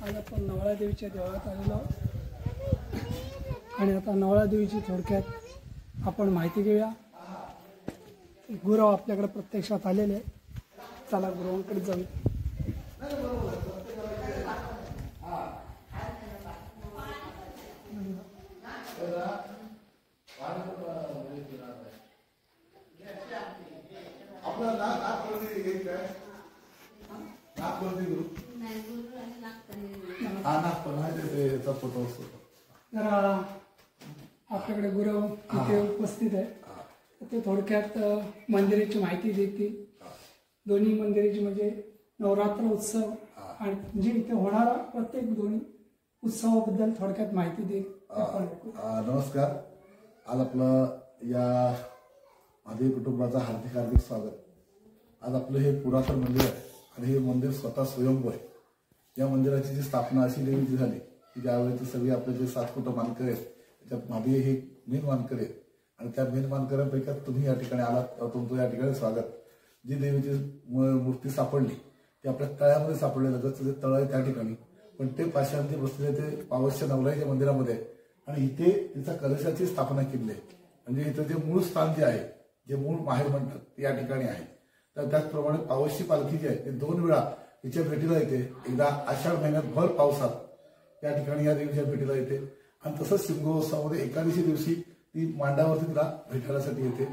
आज आपण नवळा देवीच्या देवळात आलेलो आहोत आणि आता नवळा देवीची थोडक्यात आपण माहिती घेऊया। गुरव आपल्याकडे प्रत्यक्षात आलेले आहे, चला गुरुवांकडे जाऊ। आपल्याकडे गुरव इथे उपस्थित आहे, ते थोडक्यात मंदिराची माहिती देतील। दोन्ही मंदिराची म्हणजे नवरात्र उत्सव आणि जे इथे होणारा प्रत्येक दोन्ही उत्सवाबद्दल थोडक्यात माहिती देईल। नमस्कार, आज आपलं या महादेव कुटुंबाचा हार्दिक हार्दिक स्वागत। आज आपलं हे पुरातन मंदिर आहे आणि हे मंदिर स्वतः स्वयंभू आहे। या मंदिराची जी स्थापना अशी देवीची झाली की ज्यावेळी सगळे आपले जे 7 कुटुंब मानकर आहेत त्याच्यात महादेव हे मेन मानकर आहेत आणि त्या मेन मानकरांपैकी तुम्ही या ठिकाणी आलात, तुमचं या ठिकाणी स्वागत। जी देवीची मूर्ती सापडली ती आपल्या तळ्यामध्ये सापडली, लगेच जे तळ आहे त्या ठिकाणी, पण ते पाषाणचे बसलेले ते पावसच्या नवलाईच्या मंदिरामध्ये आहे आणि इथे तिचा कलशाची स्थापना केली आहे। म्हणजे इथं जे मूळ स्थान जे आहे, जे मूळ माहेर म्हणतात ते या ठिकाणी आहे। तर त्याचप्रमाणे पावसची पालखी जी आहे ती 2 वेळा तिच्या भेटीला येते। एकदा आषाढ महिन्यात भर पावसात या ठिकाणी या देवीच्या भेटीला येते आणि तसंच शिमगोत्सवामध्ये एकादशी दिवशी ती मांडावरती तिला भेटायसाठी येते।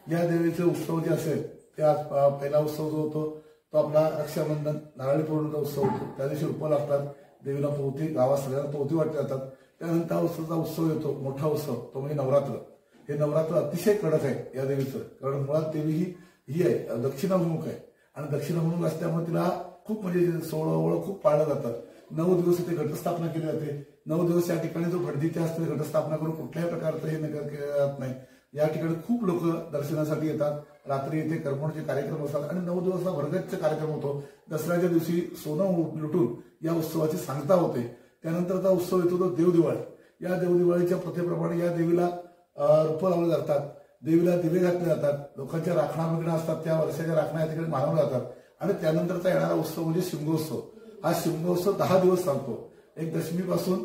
या देवीचे उत्सव जे असेल ते आज पहिला उत्सव जो होतो तो आपला रक्षाबंधन नारळी पौर्णिमेचा उत्सव होतो। त्या दिवशी रूपं लागतात, देवीला पोहती, गावात सगळ्यांना पोहती वाटले जातात। त्यानंतर उत्सव येतो, मोठा उत्सव, तो म्हणजे नवरात्र। हे नवरात्र अतिशय कडक आहे या देवीचं, कारण मुळात देवी ही आहे दक्षिणाभिमुख आहे आणि दक्षिणाभिमुख असल्यामुळे तिला खूप म्हणजे सोळं खूप पाळलं जातं। 9 दिवस इथे घटस्थापना केली जाते। 9 दिवस या ठिकाणी जो भटजीच्या हस्ते घटस्थापना करून कुठल्याही प्रकारचं हे नगर केलं जात नाही। या ठिकाणी खूप लोक दर्शनासाठी येतात, रात्री इथे करमणूकचे कार्यक्रम असतात आणि 9 दिवसाचा भरगच्च कार्यक्रम होतो। दसऱ्याच्या दिवशी सोनं लुटून या उत्सवाची सांगता होते। त्यानंतरचा उत्सव येतो तो देवदिवाळी। या देवदिवाळीच्या प्रथेप्रमाणे या देवीला रूपं लावली जातात, देवीला दिवे घातले जातात, लोकांच्या राखणा बिगणा असतात, त्या वर्षाच्या राखणा या ठिकाणी मानवल्या जातात आणि त्यानंतरचा येणारा उत्सव म्हणजे शिमगोत्सव। हा शिमगोत्सव 10 दिवस चालतो। एक दशमीपासून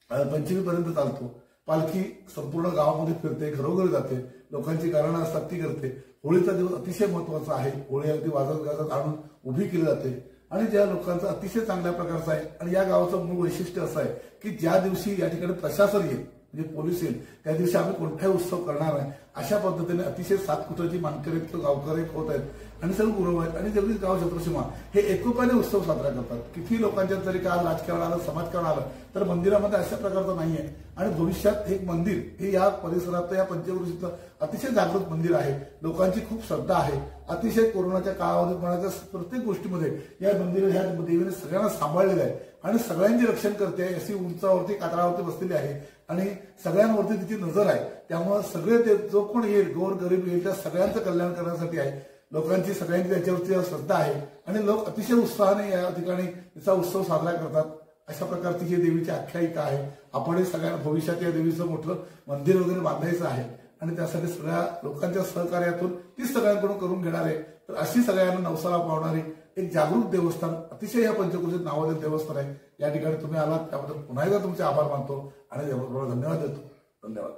पंचमीपर्यंत चालतो। पालखी संपूर्ण गावामध्ये फिरते, घरोघरी जाते, लोकांची गारणं असतात ती करते। होळीचा दिवस अतिशय महत्वाचा आहे। होळी अगदी वाजत गाजत आणून उभी केली जाते आणि ज्या लोकांचा अतिशय चांगल्या प्रकारचा आहे आणि या गावाचं मूळ वैशिष्ट्य असं आहे की ज्या दिवशी या ठिकाणी प्रशासन येईल म्हणजे पोलीस येईल त्या दिवशी आम्ही कोणताही उत्सव करणार नाही। अशा पद्धतीने अतिशय 7 कुटाची मानकरी गावकरी होत आहेत आणि सर्व गुरव आहेत आणि जगदीश गाव छत्रसीमा हे एकोप्याने उत्सव साजरा करतात। किती लोकांच्यात जरी काल राजकारण आलं, समाजकारण आलं तर मंदिरामध्ये अशा प्रकारचं नाहीये आणि भविष्यात हे मंदिर हे या परिसरात या पंचक्रोशीतलं अतिशय जागृत मंदिर आहे। लोकांची खूप श्रद्धा आहे। अतिशय कोरोनाच्या काळामध्ये म्हणायच्या प्रत्येक गोष्टीमध्ये या मंदिर ह्या देवीने सगळ्यांना सांभाळलेलं आहे आणि सगळ्यांचे रक्षण करते। अशी उंचावरती कातळावरती बसलेली आहे आणि सगळ्यांवरती तिची नजर आहे। त्यामुळे सगळे ते जो कोण येईल गोर गरीब येईल त्या सगळ्यांचं कल्याण करण्यासाठी आहे। लोकांची सगळ्यांची त्याच्यावरती श्रद्धा आहे आणि लोक अतिशय उत्साहाने या ठिकाणी तिचा उत्सव साजरा करतात। अशा प्रकारची ही देवीची आख्यायिका आहे। आपणही सगळ्यांना भविष्यात या देवीचं मोठं मंदिर वगैरे बांधायचं आहे आणि त्यासाठी सगळ्या लोकांच्या सहकार्यातून तीच सगळ्यांकडून करून घेणार आहे। तर अशी सगळ्यांना नवसाला पावणारी एक जागरूक देवस्थान, अतिशय या पंचक्रोशीत नावाजलेलं देवस्थान आहे। या ठिकाणी तुम्ही आलात त्याबद्दल पुन्हा एकदा तुमचे आभार मानतो आणि तुम्हाला धन्यवाद देतो। धन्यवाद।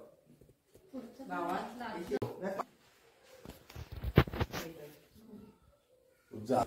जा